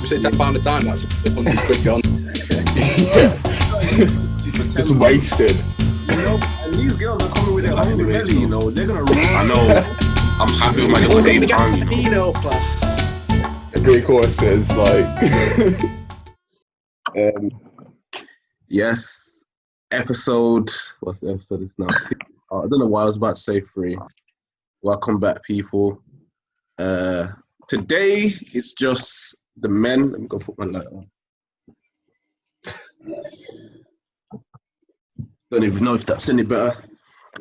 We should take £10 a time. That's £100 gone. Just wasted. You know, and these girls are coming with their own belly, you know. They're gonna run. I know. I'm happy with my little game time, you know. Every course is like. Yes. Episode. What's the episode? It's now. I don't know why I was about to say 3. Welcome back, people. Today it's just the men. Let me go put my light on. Don't even know if that's any better.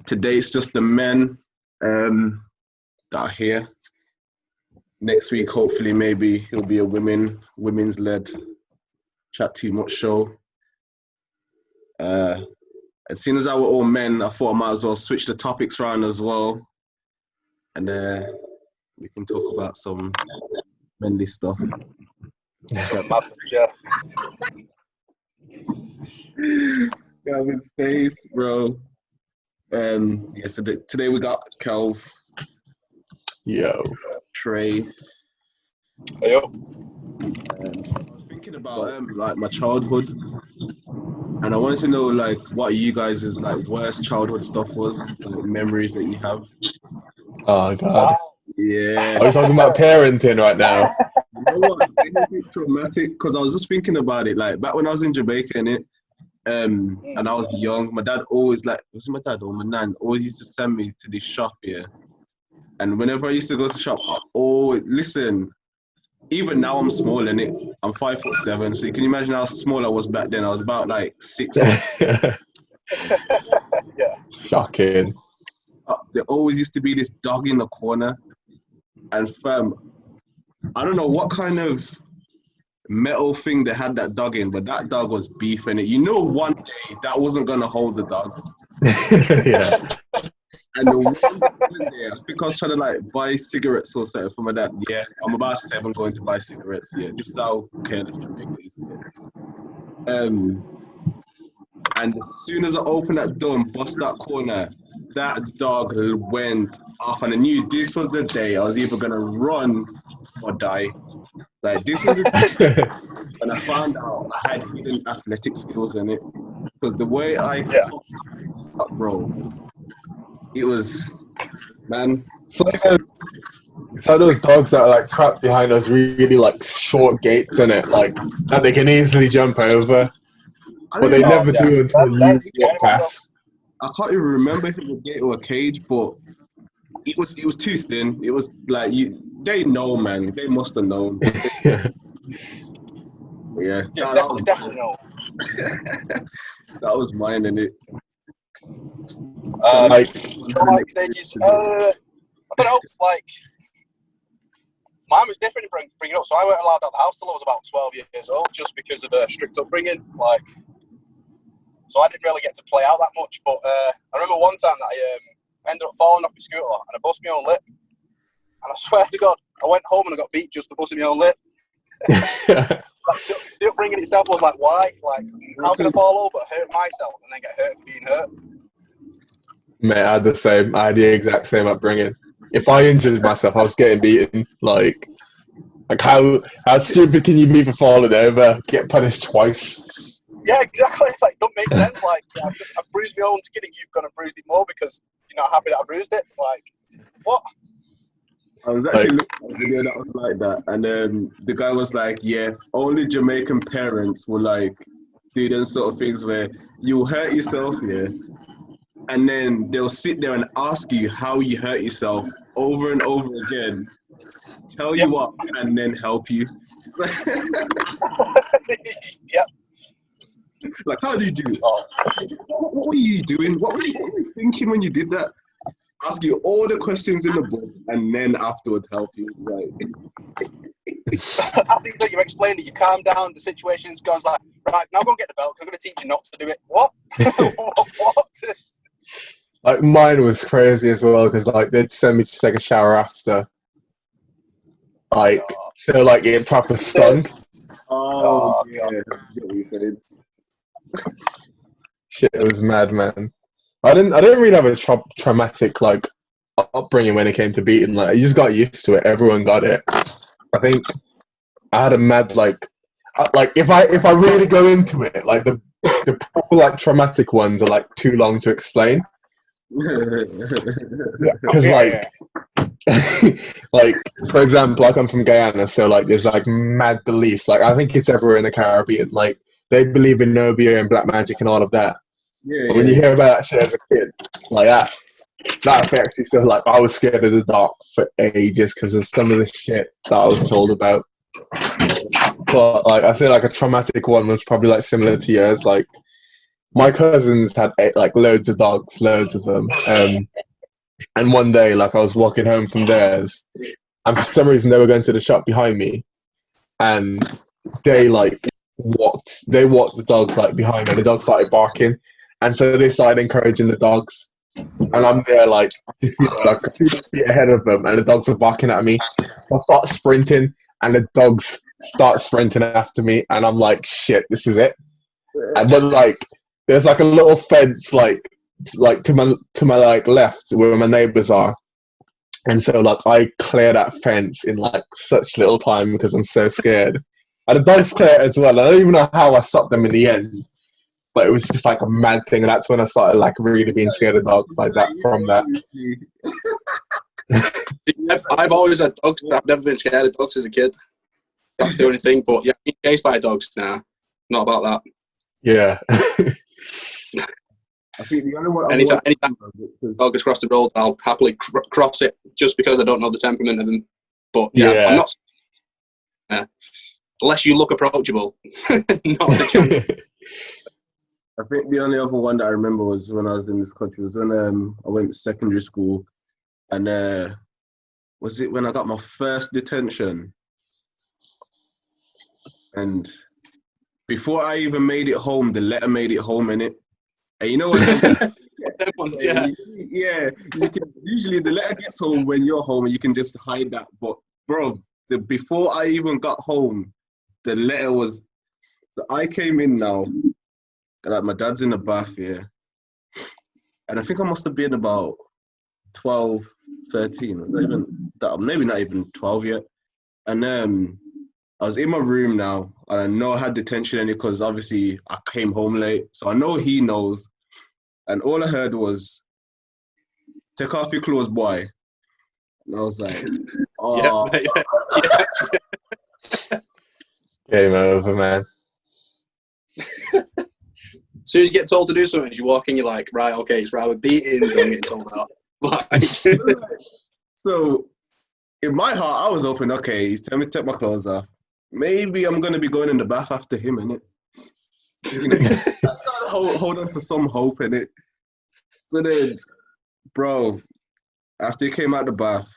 Today it's just the men that are here. Next week, hopefully, maybe it'll be a women's led chat too much show. As soon as I were all men, I thought I might as well switch the topics around as well, and we can talk about some manly stuff. Got his face, bro. Yeah, so today we got Kelv. Yo. Trey. Hey, yo. I was thinking about like my childhood, and I wanted to know like what you guys' like worst childhood stuff was, like memories that you have. Oh god. Yeah. Are we talking about parenting right now? You know what? It's traumatic because I was just thinking about it. Like back when I was in Jamaica, innit? And I was young. My dad always was it my dad or my nan always used to send me to this shop here. And whenever I used to go to the shop, listen. Even now I'm small, innit? I'm 5'7", so you can imagine how small I was back then. I was about like 6. Yeah. Shocking. There always used to be this dog in the corner, and fam, I don't know what kind of metal thing they had that dog in, but that dog was beefing it. You know, one day that wasn't gonna hold the dog. Yeah. And the one day, I think I was trying to like buy cigarettes or something for my dad. Yeah, I'm about 7 going to buy cigarettes. Yeah, this is how careless Jamaica is. And as soon as I opened that door and bust that corner, that dog went off, and I knew this was the day I was either gonna run or die. Like this was the day, and I found out I had hidden athletic skills in it, because the way I up, bro, it was, man. It's like those dogs that are like trapped behind those really like short gates in it, like that they can easily jump over, but they never do until you walk past. I can't even remember if it was a gate or a cage, but it was too thin. It was like they know, man. They must have known. Yeah, definitely know. That was mine, innit? Traumatic stages. I don't know. Like, mine was different in bringing up. So I weren't allowed out of the house till I was about 12 years old, just because of the strict upbringing. Like, so I didn't really get to play out that much. But I remember one time that I ended up falling off my scooter and I bust my own lip. And I swear to God, I went home and I got beat just for busting my own lip. The upbringing itself was like, why? Like, how can I fall over, hurt myself, and then get hurt for being hurt? Mate, I had the exact same upbringing. If I injured myself, I was getting beaten. Like how stupid can you be for falling over? Get punished twice. Yeah, exactly. Like, don't make sense. Like, I bruised my own skin and you've gone and bruised it more because you're not happy that I bruised it. Like, what? I was actually looking at a video that was like that, and the guy was like, yeah, only Jamaican parents will like do those sort of things where you'll hurt yourself, yeah, and then they'll sit there and ask you how you hurt yourself over and over again, tell you what, and then help you. Yep. Like, how do you do it? What were you doing? What were you thinking when you did that? Ask you all the questions in the book and then afterwards help you. Right. After you've explained it, you calm down, the situation's gone, it's like, right, now go and get the belt because I'm going to teach you not to do it. What? What? Like, mine was crazy as well because like they'd send me to take a shower after. Like, so like it proper stung. Oh yeah, that's what you said. Shit, it was mad, man. I didn't really have a traumatic like upbringing when it came to beating. Like, you just got used to it. Everyone got it. I think I had a mad like if I really go into it, like the proper like traumatic ones are like too long to explain. Because Yeah. like for example, I come from Guyana, so like there's like mad beliefs. Like I think it's everywhere in the Caribbean. Like they believe in Nobia and black magic and all of that. Yeah, But when you yeah. hear about that shit as a kid, like that affects you. So like I was scared of the dark for ages because of some of the shit that I was told about. But like I feel like a traumatic one was probably like similar to yours. Like my cousins had like loads of dogs, loads of them. And one day, like I was walking home from theirs, and for some reason they were going to the shop behind me, and they like walked the dogs like behind me, and the dogs started barking, and so they started encouraging the dogs, and I'm there like like a few feet ahead of them, and the dogs are barking at me. I start sprinting, and the dogs start sprinting after me, and I'm like, shit, this is it. But like, there's like a little fence like to my like left where my neighbors are, and so like I clear that fence in like such little time because I'm so scared. And the dogs clear it as well. I don't even know how I stopped them in the end, but it was just like a mad thing, and that's when I started like really being scared of dogs like that. From that, I've always had dogs. I've never been scared of dogs as a kid. That's the only thing. But yeah, being chased by dogs now. Not about that. yeah. I think the only one Anytime dog has crossed the road, I'll happily cross it just because I don't know the temperament of them. But yeah, I'm not. Unless you look approachable, not a chance. I think the only other one that I remember was when I was in this country was when I went to secondary school, and was it when I got my first detention? And before I even made it home, the letter made it home in it. And you know what? Yeah. Yeah. Usually the letter gets home when you're home, and you can just hide that. But bro, before I even got home, the letter was. So I came in now, and like my dad's in the bath here, and I think I must have been about 12, 13, not even that, maybe not even 12 yet. And I was in my room now, and I know I had detention in it because obviously I came home late, so I know he knows. And all I heard was, "Take off your clothes, boy." And I was like, "Oh." Yeah. Game over, man. As soon as you get told to do something, you walk in, you're like, right, okay, it's rather beatings or I'm getting told out. Like, so in my heart, I was hoping, okay, he's telling me to take my clothes off. Maybe I'm going to be going in the bath after him, innit? You know, I gotta hold on to some hope, innit? So then, bro, after he came out the bath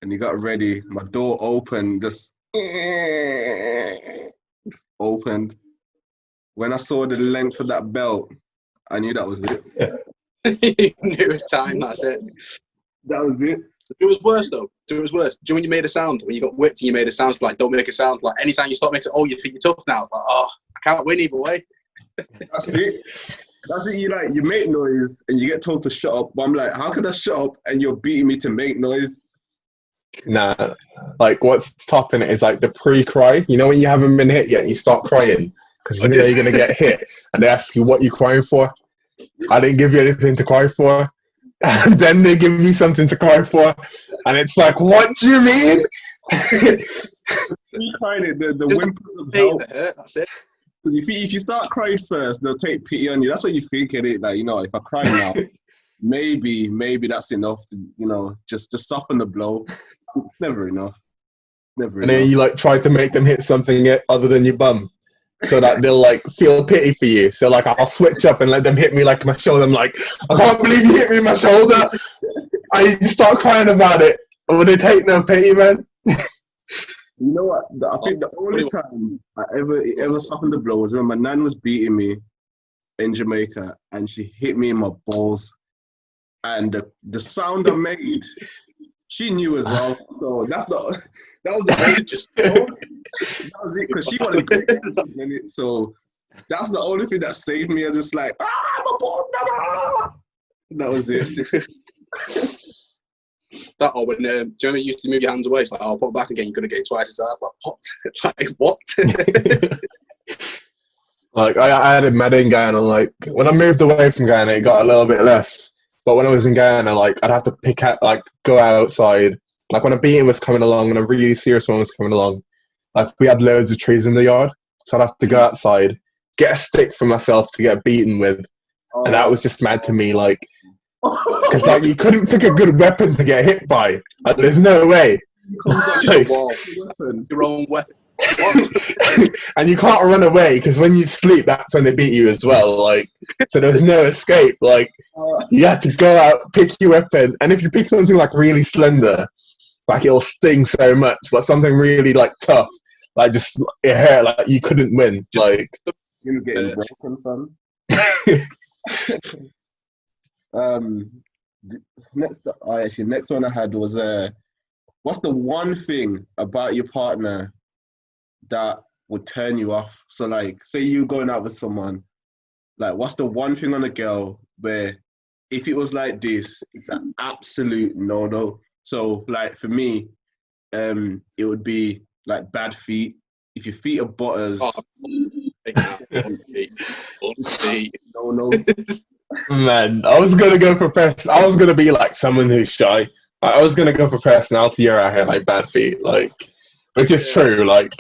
and he got ready, my door opened, just opened. When I saw the length of that belt, I knew that was it. you knew it was time, that's it. That was it. It was worse though. It was worse. Do you know when you made a sound? When you got whipped and you made a sound, like don't make a sound. Like anytime you stop making, oh, you think you're tough now. Like, oh, I can't win either way. That's it. That's it. You make noise and you get told to shut up. But I'm like, how can I shut up and you're beating me to make noise? Nah, like what's topping it is like the pre-cry. You know when you haven't been hit yet, and you start crying because you know you're gonna get hit, and they ask you what you're crying for. I didn't give you anything to cry for. And then they give me something to cry for, and it's like, what do you mean? You crying it, the whimpers of help. That's it. Because if you start crying first, they'll take pity on you. That's what you think, innit? Like, you know, if I cry now, maybe that's enough to, you know, just to soften the blow. It's never enough. Never And enough. then you like try to make them hit something other than your bum, so that they'll like feel pity for you. So like I'll switch up and let them hit me like my shoulder. I'm like, I can't believe you hit me in my shoulder. I start crying about it. Or they take no pity, man. You know what? I think the only time I ever softened the blow was when my nan was beating me in Jamaica, and she hit me in my balls, and the sound I made, she knew as well. So that was it, because she wanted great in it. So that's the only thing that saved me. I just like, my balls, that was it. That or when, do you remember you used to move your hands away? It's like, oh, I'll put it back again, you're going to get it twice as hard. Like, what? Like, what? Like I had a med in Guyana. Like when I moved away from Guyana, it got a little bit less. But when I was in Guyana, like I'd have to go outside. Like when a beating was coming along and a really serious one was coming along, like we had loads of trees in the yard, so I'd have to go outside, get a stick for myself to get beaten with, and that was just mad to me. Like, because like you couldn't pick a good weapon to get hit by. Like, there's no way. Like, your own weapon. And you can't run away because when you sleep, that's when they beat you as well. Like, so there's no escape. Like, you have to go out, pick your weapon, and if you pick something like really slender, like it'll sting so much. But something really like tough, like just it hurt. Like you couldn't win. Like you're getting broken, fun. Next one I had was what's the one thing about your partner that would turn you off? So like, say you going out with someone, like what's the one thing on a girl where if it was like this, it's an absolute no. So like for me, it would be like bad feet. If your feet are butters, no. Man, I was gonna go for I was gonna be like someone who's shy. I was gonna go for personality or I had like bad feet, like, which is true. Like,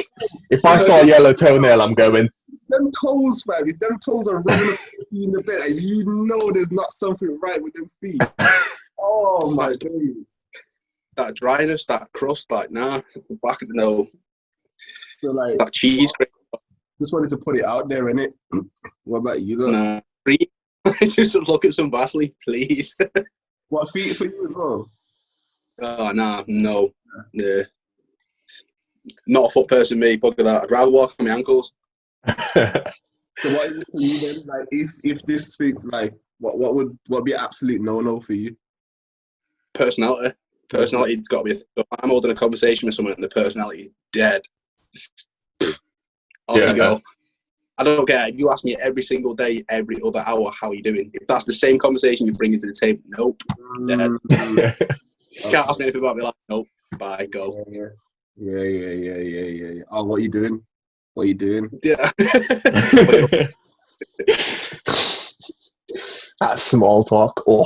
if I saw a yellow toenail, I'm going. Them toes, man. Them toes are running in the bed, and you know there's not something right with them feet. Oh my god. That dryness, that crust, like nah, back of the nose. So like that cheese. Just wanted to put it out there, innit? What about you? Though? Nah, just look at some Vaseline, please. What, feet for you as well? Oh nah, no, yeah. Not a foot person, me. Look at that. I'd rather walk on my ankles. So what is it for you then? Like, if this thing, like, what would be an absolute no for you? Personality. Personality's got to be a thing. If I'm holding a conversation with someone and the personality dead, off you go. I don't care. If you ask me every single day, every other hour, how are you doing? If that's the same conversation you bring into the table, nope. Dead. Can't ask me anything about me, like, nope. Bye, go. Yeah. Oh, what are you doing? Yeah. That small talk. Oh.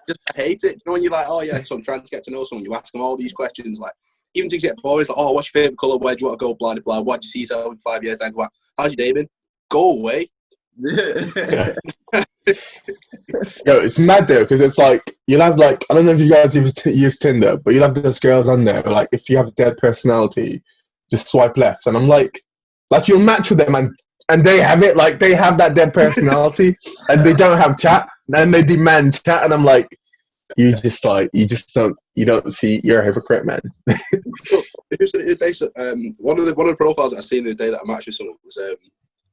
Just I hate it. You know when you're like, oh yeah, so I'm trying to get to know someone, you ask them all these questions, like even to get bored, it's like, oh, what's your favourite colour? Where do you want to go? Blah blah. What do you see yourself in 5 years? Then how's your day been? Go away. Yo, it's mad though, because it's like you'll have like, I don't know if you guys use Tinder, but you'll have those girls on there. Like if you have a dead personality, just swipe left, and I'm like you'll match with them, and they have it, like they have that dead personality, and they don't have chat, and they demand chat, and I'm like, you don't see, you're a hypocrite, man. One of the profiles that I seen the other day that I matched with someone was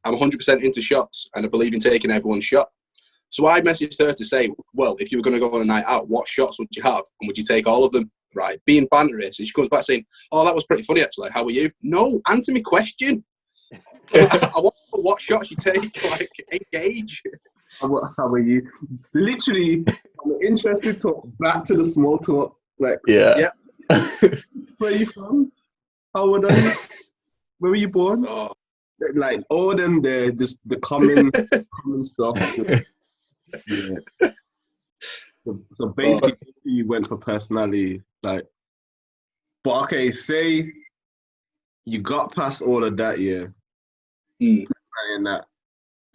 I'm 100% into shots and I believe in taking everyone's shot. So I messaged her to say, well, if you were going to go on a night out, what shots would you have? And would you take all of them? Right. Being bantery. So she comes back saying, oh, that was pretty funny, actually. How are you? No, answer me question. I want to know what shots you take. Like, engage. How are you? Literally, I'm interested to back to the small talk. Like, yeah. Where are you from? How old are you? Where were you born? Oh. Like all them there, just the common stuff. Yeah. So basically, you went for personality, like. But okay, say you got past all of that, and that,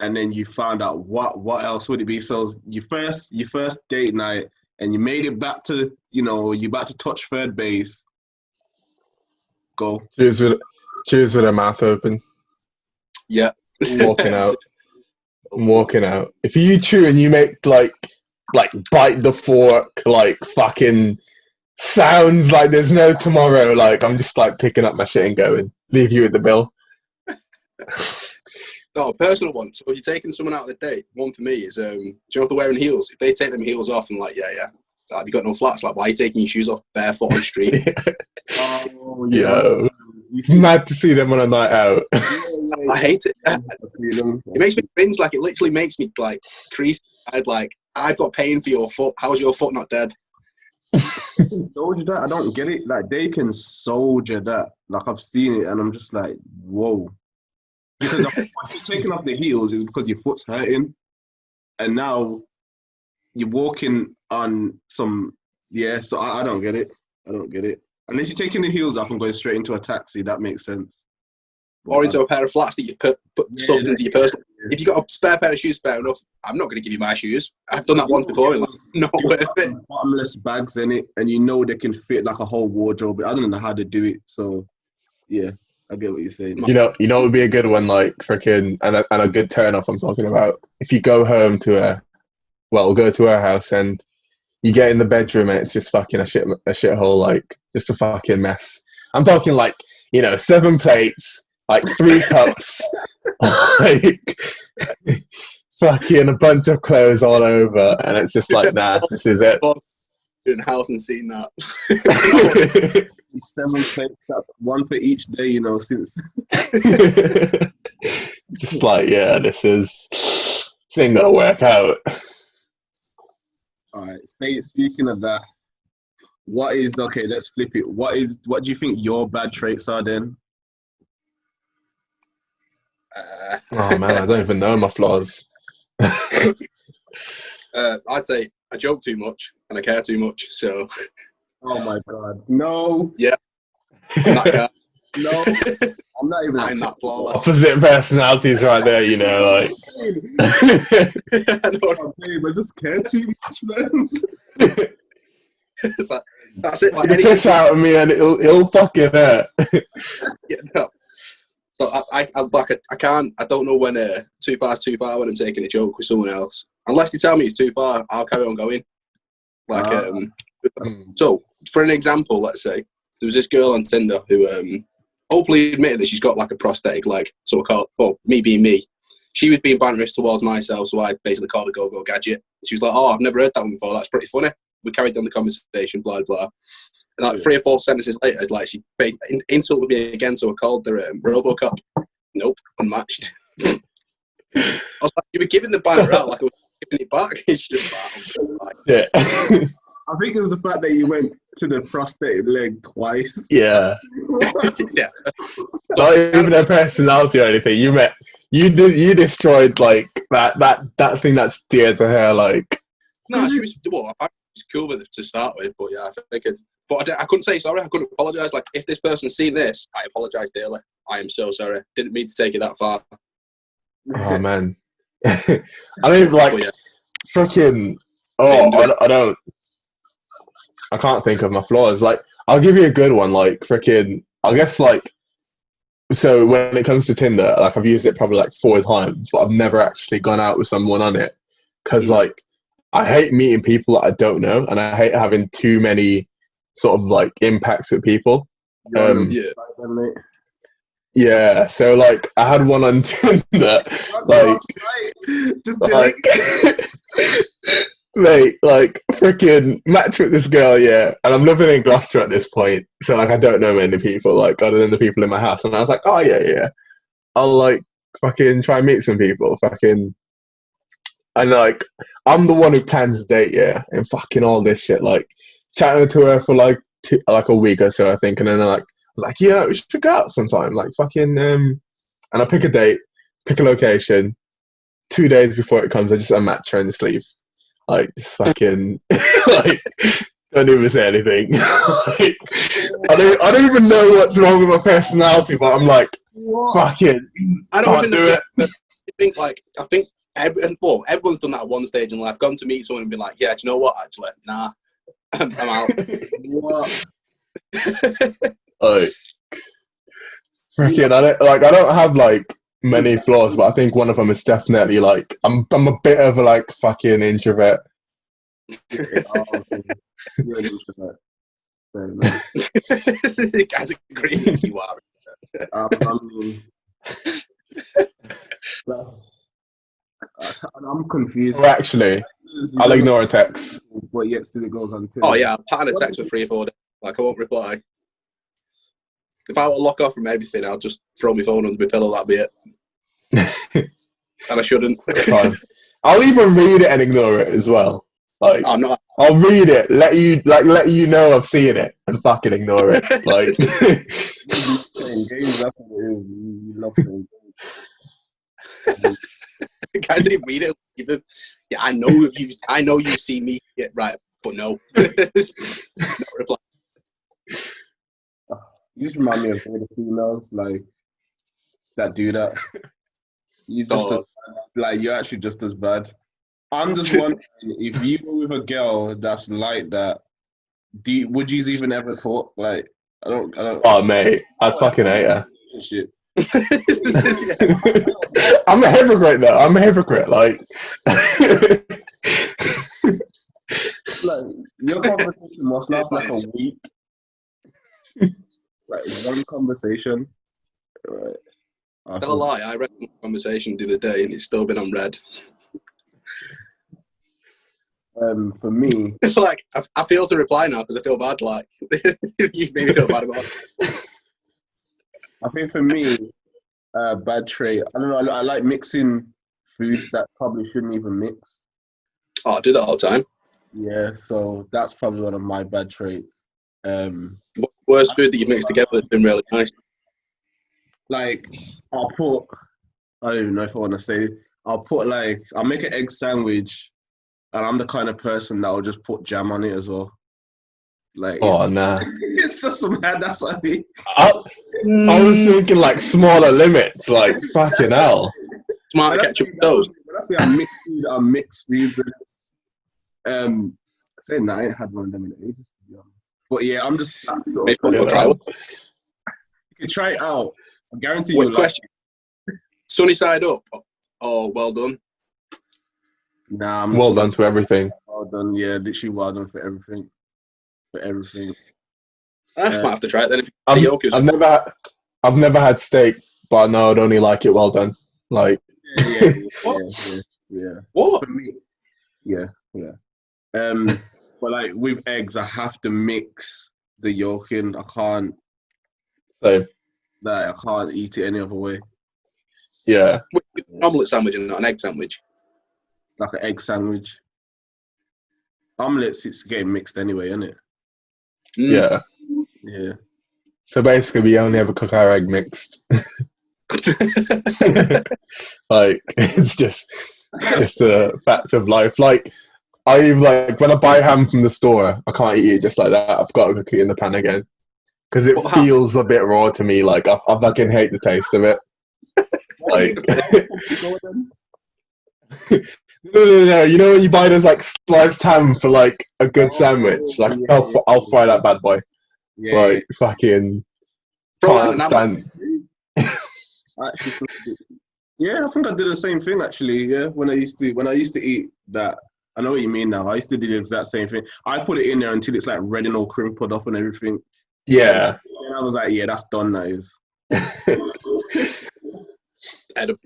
and then you found out what else would it be? So your first date night, and you made it back to, you about to touch third base. Go. Cheers with a mouth open. Yeah. I'm walking out. If you chew and you make like bite the fork, like fucking sounds like there's no tomorrow, like I'm just like picking up my shit and going. Leave you with the bill. No, personal one. So if you're taking someone out on a date, one for me is, do you know if they're wearing heels? If they take them heels off and like, yeah. Have you got no flats? Like, why are you taking your shoes off barefoot on the street? Oh, yo. It's mad to see them on a night out. I hate it. It makes me cringe. Like, it literally makes me like crease. Like, I've got pain for your foot. How's your foot not dead? They can soldier that. I don't get it. Like they can soldier that. Like I've seen it, and I'm just like, whoa. Because the whole point of taking off the heels is because your foot's hurting, and now you're walking on some. Yeah, so I don't get it. I don't get it. Unless you're taking the heels off and going straight into a taxi, that makes sense. Or into a pair of flats that you've put stuff into your personal. Yeah. If you've got a spare pair of shoes, fair enough. I'm not going to give you my shoes. I've done that once before. And like, not worth it. Bottomless bags in it, and you know they can fit like a whole wardrobe. But I don't know how to do it. So, yeah, I get what you're saying. You know what would be a good one, like freaking, and a good turn off. I'm talking about if you go home to go to her house and you get in the bedroom and it's just fucking a shithole, like just a fucking mess. I'm talking like 7 plates. Like 3 cups, like fucking a bunch of clothes all over, and it's just like, nah, this is it. In the house and seen that. 7 plates, 1 for each day, since. Just like, yeah, this ain't gonna work out. All right. Speaking of that, let's flip it. What do you think your bad traits are then? Oh man, I don't even know my flaws. I'd say I joke too much and I care too much. So. Oh my god, no. Yeah. I'm that guy. No, I'm not even. I'm that flawless. Opposite personalities, right there. Like. I just care too much, man. It's like, that's it. Like you piss out of me and it'll fucking hurt. Yeah, no. So I can't. I don't know when too far is too far when I'm taking a joke with someone else. Unless you tell me it's too far, I'll carry on going. Like So for an example, let's say there was this girl on Tinder who openly admitted that she's got like a prosthetic leg. So I call, well, me being me, she was being banterous towards myself, so I basically called her go gadget. She was like, "Oh, I've never heard that one before. That's pretty funny." We carried on the conversation, blah blah. And like 3 or 4 sentences later, like she insulted me again, so I called her RoboCop. Nope, unmatched. I was like, "You were giving the banter out like I was giving it back." It's just like, yeah. I think it's the fact that you went to the prosthetic leg twice. Yeah. yeah. Not even her personality or anything. You destroyed like that thing that's dear to her. Like. No, she was cool with it to start with, but yeah, I think I couldn't say sorry. I couldn't apologise. Like, if this person's seen this, I apologise dearly. I am so sorry. Didn't mean to take it that far. Oh man, I mean, like, yeah. freaking. Oh, I can't think of my flaws. Like, I'll give you a good one. Like, freaking. I guess like. So when it comes to Tinder, like I've used it probably like 4 times, but I've never actually gone out with someone on it because like. I hate meeting people that I don't know, and I hate having too many sort of like impacts with people. Yeah. So like, I had one on Tinder, like, mate, like freaking match with this girl, yeah. And I'm living in Gloucester at this point, so like I don't know many people, like other than the people in my house. And I was like, oh yeah, I'll like fucking try and meet some people, fucking. And like, I'm the one who plans the date, yeah, and fucking all this shit. Like, chatting to her for like a week or so, I think, and then I was like, yeah, we should go out sometime. Like, fucking, and I pick a date, pick a location. 2 days before it comes, I just unmatch her in the sleeve. Like, just fucking, like, don't even say anything. Like, I don't even know what's wrong with my personality, but I'm like, fucking, I don't do it. But I think. Everyone's done that at one stage in life. Gone to meet someone and been like, "Yeah, do you know what? Actually, nah, I'm out." What? Like, freaking, I don't have like many flaws, but I think one of them is definitely like I'm a bit of a like fucking introvert. You're an introvert. Fair enough. The guys agree you are. I mean, I'm confused. Or actually, I'll ignore a text. But yet still it goes on Tinder. Oh yeah, I'll pattern a text for 3 or 4 days. Like, I won't reply. If I were to lock off from everything, I'll just throw my phone under my pillow. That'd be it. And I shouldn't. Fine. I'll even read it and ignore it as well. Like, I'm not. I'll read it, let you know I've seen it, and fucking ignore it. Like, You love playing games. That's what it is. You love playing games. Guys didn't read it either. Yeah, I know you see me. Yeah, right, but no. No reply. You just remind me of all the females like that do that. You just as, Dog. like you're actually just as bad. I'm just wondering if you were with a girl that's like that. Would you even ever talk? Like, I don't. oh mate, I'd fucking hate her. Shit. I'm a hypocrite though. I'm a hypocrite. Like, Like your conversation must last like a week. Like one conversation. Right. Don't lie, I read the conversation the other day and it's still been unread. For me, It's like I feel to reply now because I feel bad. Like you made me feel bad about it. I think for me, bad trait. I don't know. I like mixing foods that probably shouldn't even mix. Oh, I do that all the time. Yeah, so that's probably one of my bad traits. Worst food that you've mixed together that's been really nice. Like I'll put. I don't even know if I want to say. I'll make an egg sandwich, and I'm the kind of person that will just put jam on it as well. Like, oh nah. it's just some mad. That's what I mean. I was thinking like smaller limits. Like fucking hell. Tomato ketchup toast. When I say I mix foods. Saying that I ain't had one of them in ages, to be honest. But yeah, I'm just that sort of Maybe we'll try one. You can try it out. I guarantee Wait, you. question. Sunny side up. Oh, well done. Nah, well done to everything. Well done, yeah, literally well done for everything. For everything. Might have to try it then. I've never had steak, but no, I'd only like it well done. Like, yeah. What? For me, yeah. But like with eggs, I have to mix the yolk in. I can't eat it any other way. Yeah. An omelette sandwich and not an egg sandwich. Like an egg sandwich. Omelets, it's getting mixed anyway, isn't it? Yeah. Yeah. So basically, we only ever cook our egg mixed. Like, it's just a fact of life. Like, when I buy ham from the store, I can't eat it just like that. I've got to cook it in the pan again because it feels a bit raw to me. Like, I fucking hate the taste of it. Like, no. You know when you buy those like sliced ham for like a good sandwich? Like, I'll fry that bad boy. Yeah, like fucking can't stand. Yeah, I think I did the same thing actually. Yeah, when I used to eat that. I know what you mean now. I used to do the exact same thing. I put it in there until it's like red and all crinkled up and everything. Yeah. And I was like, yeah, that's done now.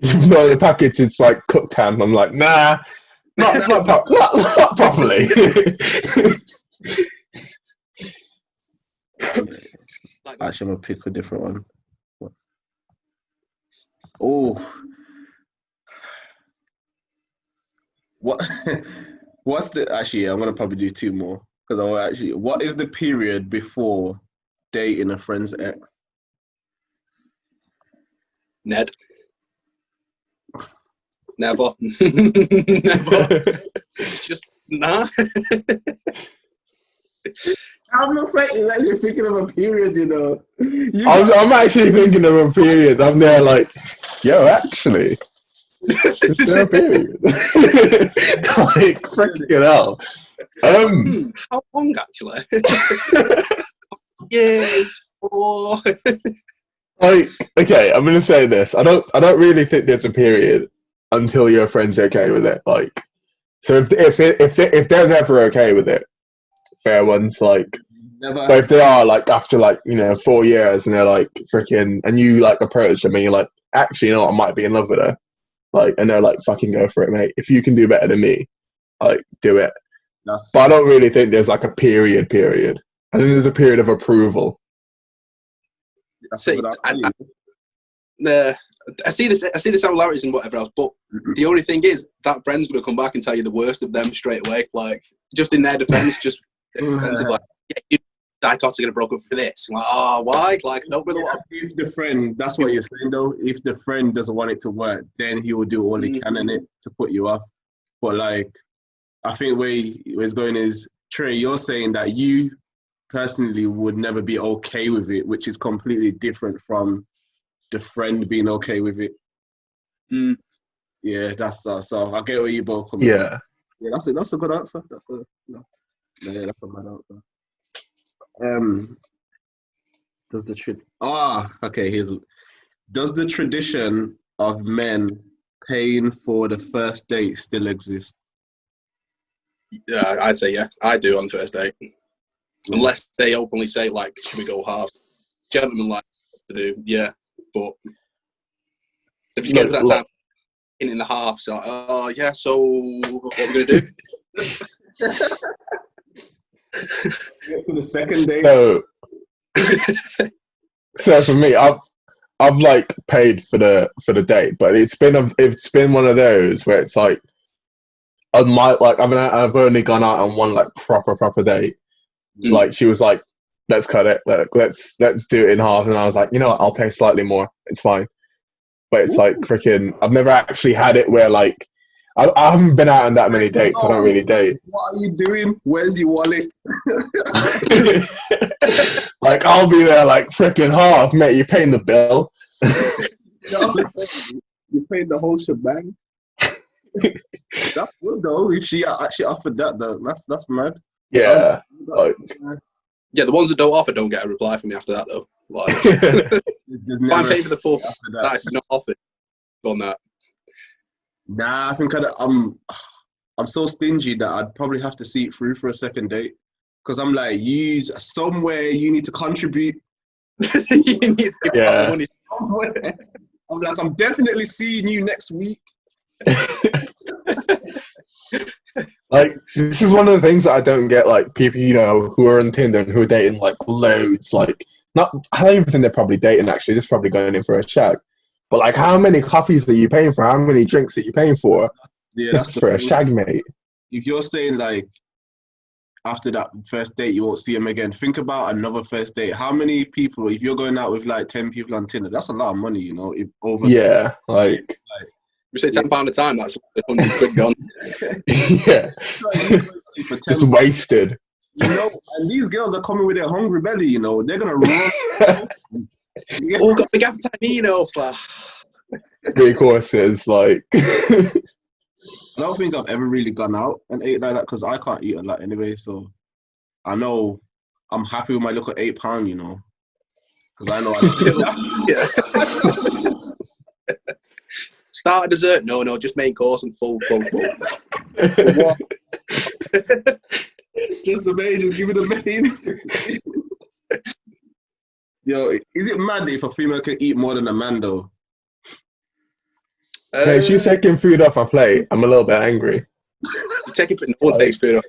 No, the package it's like cooked ham. I'm like, nah, not properly. Actually, I'm gonna pick a different one. Oh, what? What's the actually? I'm gonna probably do two more because what is the period before dating a friend's ex? Ned. Never. Never. It's just nah. I'm not saying that you're thinking of a period, you know. I'm actually thinking of a period. I'm there like, yo, actually, is there a period? Like, freaking hell. How long actually? Yes. Oh. Like, okay, I'm gonna say this. I don't really think there's a period until your friend's okay with it. Like, so if they're never okay with it, fair ones. Like, Never. but if they are, like, after like 4 years and they're like freaking, and you like approach them and you're like, actually, you know what, I might be in love with her. Like, and they're like, fucking go for it, mate. If you can do better than me, like, do it. But I don't really think there's like a period. I think there's a period of approval. See, I see the similarities and whatever else, but the only thing is that friend's going to come back and tell you the worst of them straight away. Like, just in their defense, just defensive, like, yeah, you psychotic and broke up for this. Like, oh, why? Like, no, really. If the friend, that's what you're saying though. If the friend doesn't want it to work, then he will do all he can in it to put you off. But like, I think where it's going is, Trey, you're saying that you personally would never be okay with it, which is completely different from the friend being okay with it. Yeah, that's so I get where you both come from. Yeah, that's a good answer. That's a bad answer. Does the tradition of men paying for the first date still exist? Yeah, I'd say yeah. I do on the first date. Unless they openly say, like, should we go half? Gentlemen like to do, yeah. But if you get to that time, in the half, so, yeah, so what are we going to do? Get to the second date. So for me, I've like paid for the date, but it's been one of those where it's like I've only gone out on one like proper date. Like she was like, let's cut it, let's do it in half, and I was like, you know what, I'll pay slightly more, it's fine. But it's like freaking, I've never actually had it where like I haven't been out on that many dates. I don't really date. What are you doing? Where's your wallet? Like I'll be there like freaking half, mate. You're paying the bill. You're paying the whole shebang. That's good though. If she actually offered that, though, that's mad. Yeah. Yeah, the ones that don't offer don't get a reply from me after that though. Like, if I'm paying for the full that if not offered on that. Nah, I think I'm so stingy that I'd probably have to see it through for a second date. Because I'm like, you need to contribute. You need to give back the money. I'm like, I'm definitely seeing you next week. Like, this is one of the things that I don't get, like, people, you know, who are on Tinder and who are dating, like, loads, like, I don't even think they're probably dating, actually, just probably going in for a shag. But, like, how many coffees are you paying for? How many drinks are you paying for? Yeah, just for a shag, mate. If you're saying, like, after that first date, you won't see them again, think about another first date. How many people, if you're going out with, like, 10 people on Tinder, that's a lot of money, you know? We say £10 a time, that's 100 quid gone. Yeah. Just wasted. You know, and these girls are coming with their hungry belly, you know. They're going to run. Oh, got big appetite, you know. 3 courses, like. I don't think I've ever really gone out and ate like that because I can't eat a lot anyway. So I know I'm happy with my little £8, you know. Because I know I did. Start a dessert? No, just main course and full. What? Just the main, just give me the main. Yo, is it mad if a female can eat more than a man though? Hey, she's taking food off my plate. I'm a little bit angry. You're taking food, no one takes food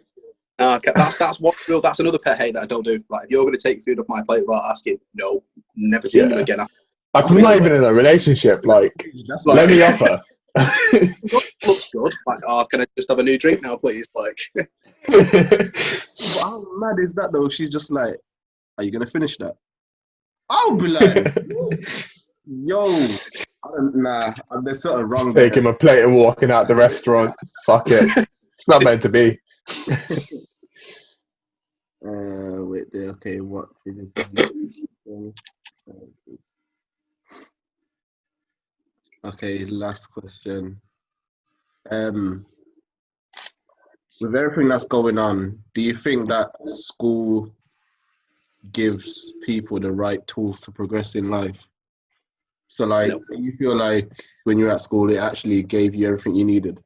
off. That's one rule. That's another pet hate that I don't do. Like, if you're going to take food off my plate without asking, no, never see them again. I'm not even in a relationship. Like, let me offer. Looks good. Like, can I just have a new drink now, please? Like, but how mad is that though? She's just like, are you gonna finish that? I'll be like, yo, there's something wrong. Taking my plate and walking out the restaurant. Fuck it. It's not meant to be. Wait there. Okay, what? Okay, last question. With everything that's going on, do you think that school gives people the right tools to progress in life? So, like, do you feel like when you're at school, it actually gave you everything you needed?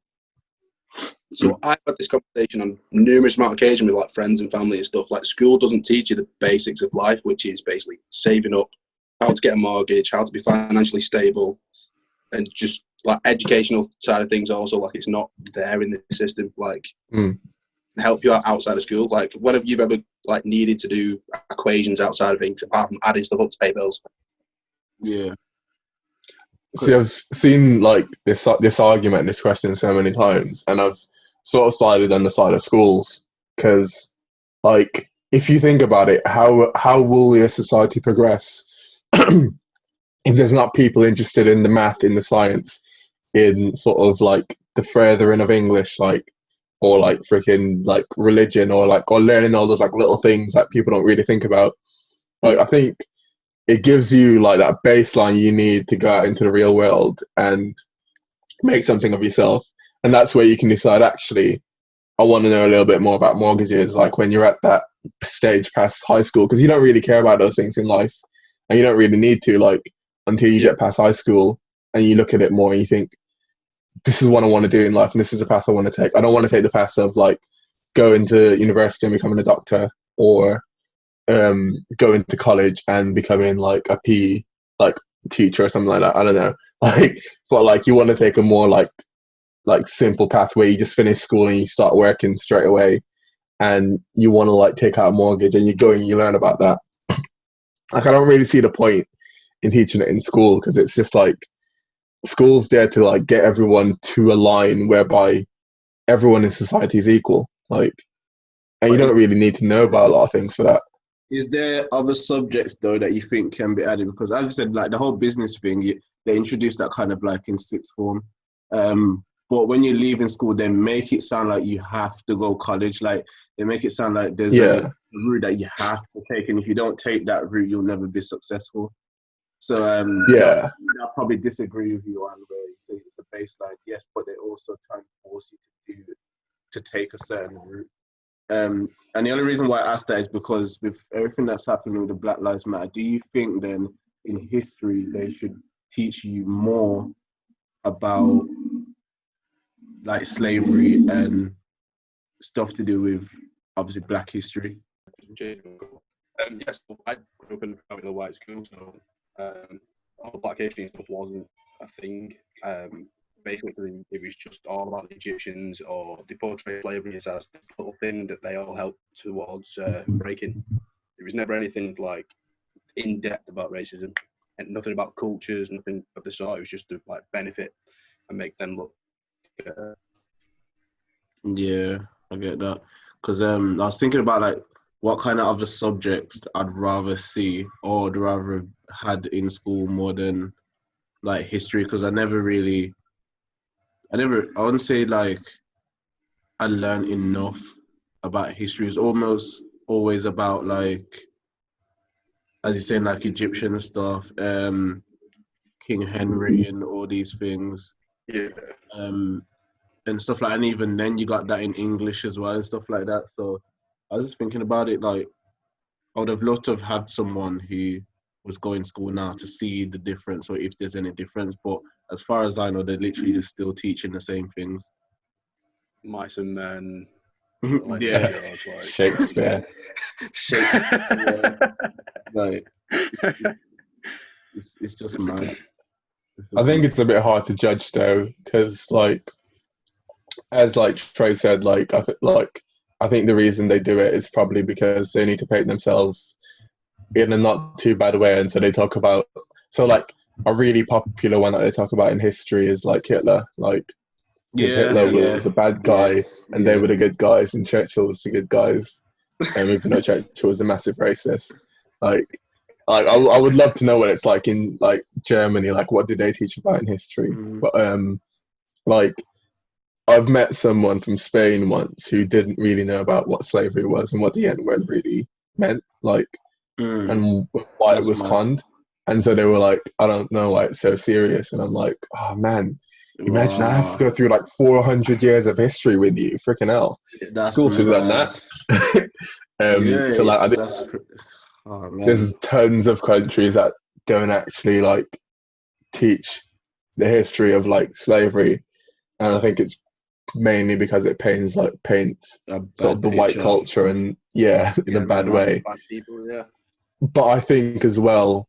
So I've had this conversation on numerous amount of occasions with like friends and family and stuff. Like, school doesn't teach you the basics of life, which is basically saving up, how to get a mortgage, how to be financially stable, and just like educational side of things also, like, it's not there in the system, like help you out outside of school. Like, when have you ever like needed to do equations outside of things apart from adding stuff up to pay bills? Yeah. See, I've seen like this argument, this question so many times, and I've sort of sided on the side of schools because, like, if you think about it, how will your society progress if there's not people interested in the math, in the science, in sort of like the furthering of English, like, or like freaking like religion, or learning all those like little things that people don't really think about. Like, I think it gives you like that baseline you need to go out into the real world and make something of yourself. And that's where you can decide, actually, I want to know a little bit more about mortgages, like when you're at that stage past high school, because you don't really care about those things in life, and you don't really need to, like, until you get past high school and you look at it more and you think, this is what I want to do in life and this is the path I want to take. I don't want to take the path of like going to university and becoming a doctor, or going to college and becoming like a PE like teacher or something like that. I don't know. Like, but like you want to take a more like simple path where you just finish school and you start working straight away, and you want to like take out a mortgage and you go and you learn about that. Like, I don't really see the point in teaching it in school, because it's just like school's there to like get everyone to a line whereby everyone in society is equal. Like, and you don't really need to know about a lot of things for that. Is there other subjects though that you think can be added? Because as I said, like the whole business thing, they introduced that kind of like in sixth form. But when you're leaving school, they make it sound like you have to go college. Like they make it sound like there's a route that you have to take, and if you don't take that route, you'll never be successful. So I'll probably disagree with you on where you say it's a baseline, yes, but they also try and force you to take a certain route. And the only reason why I asked that is because with everything that's happening with the Black Lives Matter, do you think then in history they should teach you more about like slavery and stuff to do with obviously Black history? Yes, I grew up in a family white school, so all Black history and stuff wasn't a thing. Basically, it was just all about the Egyptians, or they portrayed slavery as this little thing that they all helped towards breaking. There was never anything like in depth about racism, and nothing about cultures, nothing of the sort. It was just to like benefit and make them look. Yeah, I get that. Because I was thinking about like what kind of other subjects I'd rather see or I'd rather have had in school more than like history. Because I wouldn't say like I learned enough about history. It's almost always about like, as you're saying, like Egyptian stuff, King Henry and all these things. Yeah. And stuff like, and even then you got that in English as well and stuff like that. So I was just thinking about it, like I would have loved to have had someone who was going to school now to see the difference, or if there's any difference. But as far as I know, they're literally just still teaching the same things. Mice and men. Like, yeah, like Shakespeare. Shakespeare. Like it's just mad. I think it's a bit hard to judge though, because like, as like Trey said, like I think the reason they do it is probably because they need to paint themselves in a not too bad way, and so they talk about, so like a really popular one that they talk about in history is like Hitler, like because Hitler was a bad guy and they were the good guys, and Churchill was the good guys, and even though Churchill was a massive racist, like I would love to know what it's like in like Germany, like what did they teach about in history. But like I've met someone from Spain once who didn't really know about what slavery was and what the N-word really meant, like, and why it was conned. And so they were like, I don't know why it's so serious. And I'm like, oh man, imagine I have to go through like 400 years of history with you. Freaking hell. School should have done that. So like, there's tons of countries that don't actually like teach the history of like slavery. And I think it's mainly because it paints sort of the white culture and in a bad way. Bad people, yeah. But I think as well,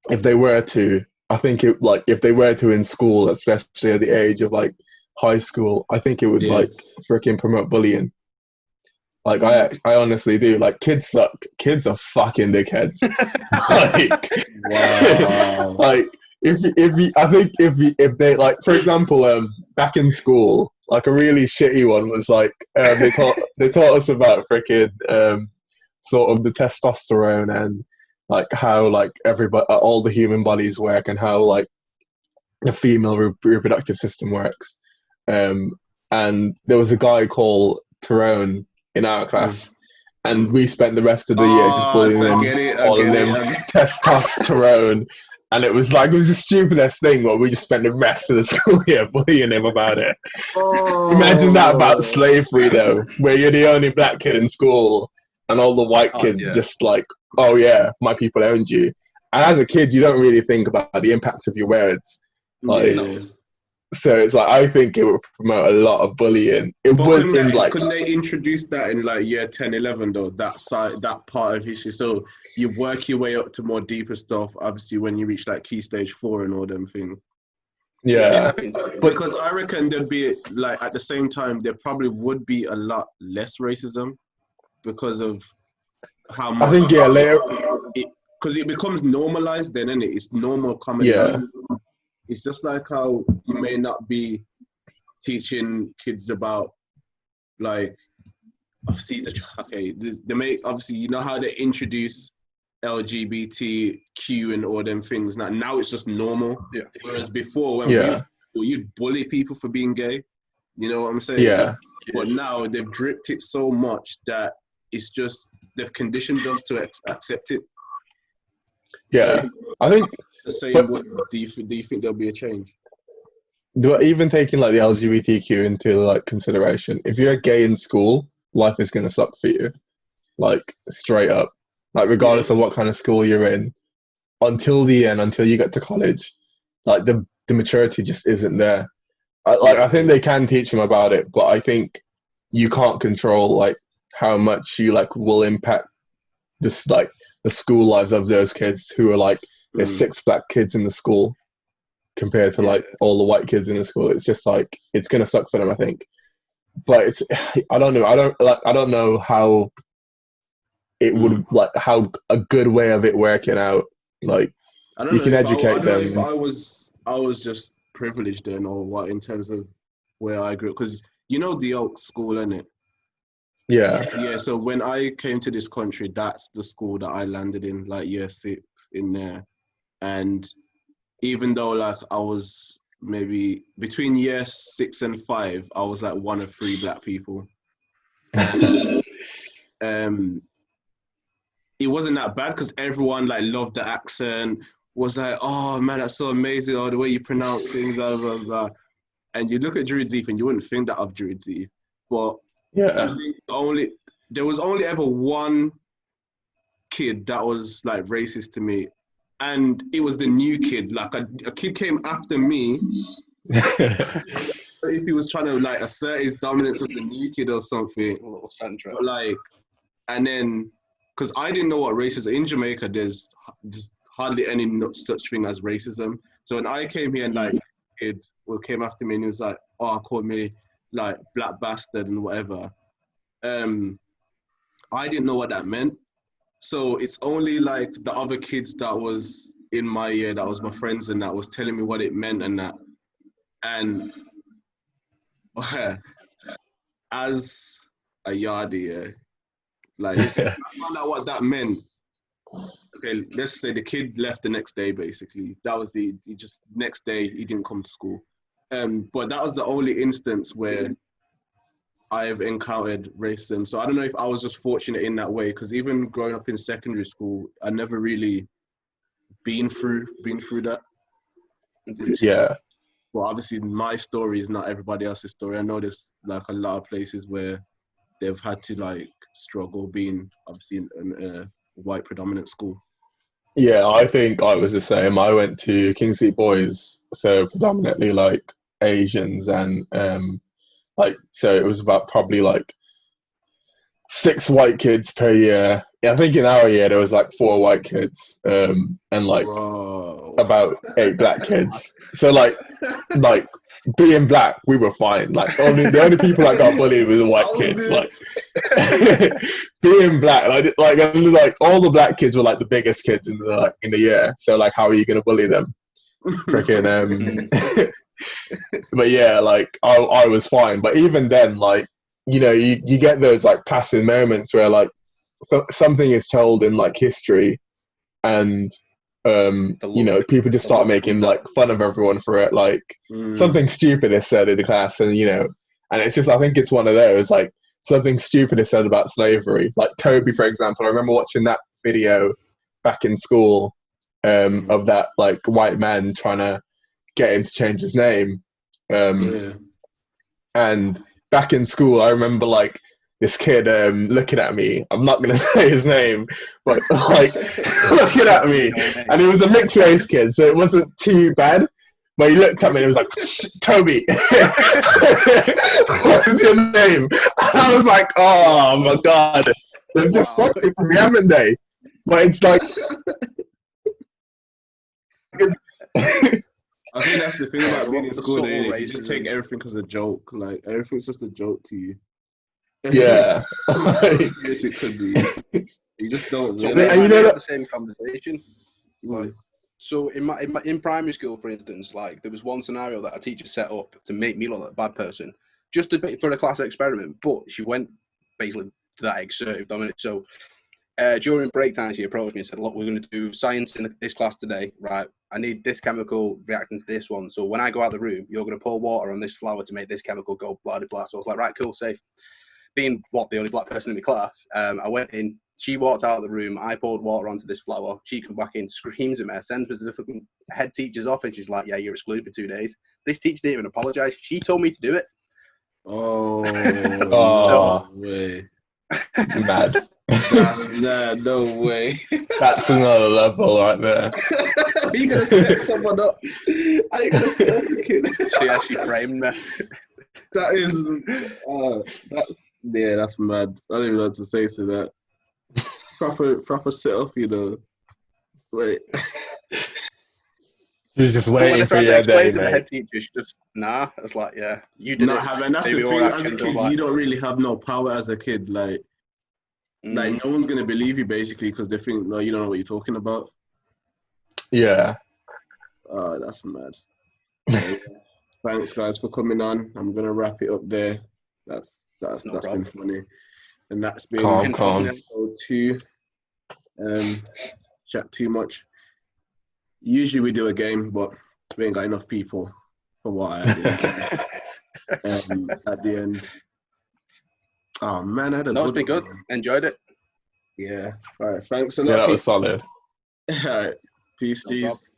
if they were to in school, especially at the age of like high school, I think it would like freaking promote bullying. Like I honestly do. Like kids suck. Kids are fucking dickheads. Like, wow. Like I think if they like, for example, back in school, like a really shitty one was like they taught us about freaking sort of the testosterone and like how like everybody all the human bodies work and how like the female reproductive system works. And there was a guy called Tyrone in our class, and we spent the rest of the year just bullying him, calling him testosterone. And it was the stupidest thing where we just spent the rest of the school year bullying him about it. Imagine that about slavery, though, where you're the only black kid in school and all the white kids just like, oh yeah, my people owned you. And as a kid, you don't really think about the impact of your words. So it's like, I think it would promote a lot of bullying. Couldn't they introduce that in like year 10, 11 though, that part of history? So you work your way up to more deeper stuff, obviously, when you reach like key stage 4 and all them things. Yeah. Because I reckon there'd be, like, at the same time, there probably would be a lot less racism because of how much... I think, later... Because it becomes normalized then, isn't it? It's normal comedy. Yeah. It's just like how you may not be teaching kids about, like, obviously, they make, obviously, you know how they introduce LGBTQ and all them things. Now it's just normal. Yeah. Whereas before, when you'd bully people for being gay, you know what I'm saying? Yeah. But now they've dripped it so much that it's just, they've conditioned us to accept it. Yeah. So, I think... the same way, do you think there'll be a change? Even taking like the LGBTQ into like consideration, if you're gay in school, life is gonna suck for you, like straight up. Like regardless of what kind of school you're in, until the end, until you get to college, like the maturity just isn't there. I think they can teach them about it, but I think you can't control like how much you like will impact this like the school lives of those kids who are like. There's 6 black kids in the school compared to like all the white kids in the school. It's just like it's gonna suck for them, I think. But it's I don't know. I don't know how it would like how a good way of it working out. Like you can educate them. If I was just privileged then, or what, in terms of where I grew up, because you know the Oak School, innit? Yeah. So when I came to this country, that's the school that I landed in, like year 6 in there. And even though like I was maybe between year 6 and 5, I was like one of 3 black people. And, it wasn't that bad because everyone like loved the accent, was like, oh man, that's so amazing, or the way you pronounce things, blah, blah, blah. And you look at Druid Eve and you wouldn't think that of Druid Eve. But I think there was only ever one kid that was like racist to me. And it was the new kid. Like a kid came after me. If he was trying to like assert his dominance as the new kid or something. A little central. But like, and then, because I didn't know what racism in Jamaica, there's just hardly any such thing as racism. So when I came here and like, kid came after me and he was like, oh, called me like black bastard and whatever. I didn't know what that meant. So it's only like the other kids that was in my year, that was my friends and that was telling me what it meant and that. And as a yardie, like I found out what that meant. Okay, let's say the kid left the next day basically. That was he just next day he didn't come to school. But that was the only instance where I've encountered racism. So I don't know if I was just fortunate in that way, because even growing up in secondary school, I never really been through that. Yeah. Well, obviously my story is not everybody else's story. I know there's like a lot of places where they've had to like struggle being obviously in a white predominant school. Yeah, I think I was the same. I went to Kingsley Boys, so predominantly like Asians and like, so it was about probably like 6 white kids per year. I think in our year there was like 4 white kids, and like about 8 black kids. So like being black, we were fine. Like the only people that got bullied were the white kids. Like being black, like all the black kids were like the biggest kids in the year. So like, how are you gonna bully them? freaking but yeah, like I was fine. But even then, like, you know, you get those like passing moments where like something is told in like history, and you know, people just start making like fun of everyone for it. Like something stupid is said in the class, and you know, and it's just, I think it's one of those, like something stupid is said about slavery. Like Toby, for example, I remember watching that video back in school of that like white man trying to get him to change his name. And back in school, I remember like this kid looking at me. I'm not gonna say his name, but like looking at me, and he was a mixed race kid, so it wasn't too bad. But he looked at me and he was like, Toby, what's your name? And I was like, oh my god, they've just fucked it for me, haven't they? But it's like, I think that's the thing about being in school. You just take everything as a joke. Like everything's just a joke to you. yeah. Seriously, it could be. You just don't. So Realize. and you know, the same conversation. Like, so in primary school, for instance, like there was one scenario that a teacher set up to make me look like a bad person, just for a class experiment. But she went basically to that exertive dominance. So during break time, she approached me and said, "Look, we're going to do science in this class today, right? I need this chemical reacting to this one. So when I go out the room, you're going to pour water on this flour to make this chemical go blah blah blah." So I was like, "Right, cool, safe." Being the only black person in the class, I went in. She walked out of the room. I poured water onto this flour. She comes back in, screams at me, sends me to the fucking head teacher's office. She's like, "Yeah, you're excluded for 2 days." This teacher didn't even apologize. She told me to do it. No way. Mad. That's no way. That's another level right there. Are you gonna set someone up? Are you gonna set up a kid? She actually framed me. That is, that's mad. I don't even know what to say to that. Proper setup, you know. Like, He was just waiting for your day, to the mate. head teacher, she just it's like, yeah, you did it. And that's the thing. As a kid, you don't really have no power as a kid. Like no one's gonna believe you basically because they think no, you don't know what you're talking about. Yeah. Oh, that's mad. Yeah. Thanks, guys, for coming on. I'm gonna wrap it up there. That's been funny, and that's been calm. episode 2. Chat too much. Usually we do a game, but we ain't got enough people for what I do. At the end. Oh man, I had a it's been good. Enjoyed it. Yeah. All right. Thanks a lot. Yeah, that was solid. All right. Peace, G's.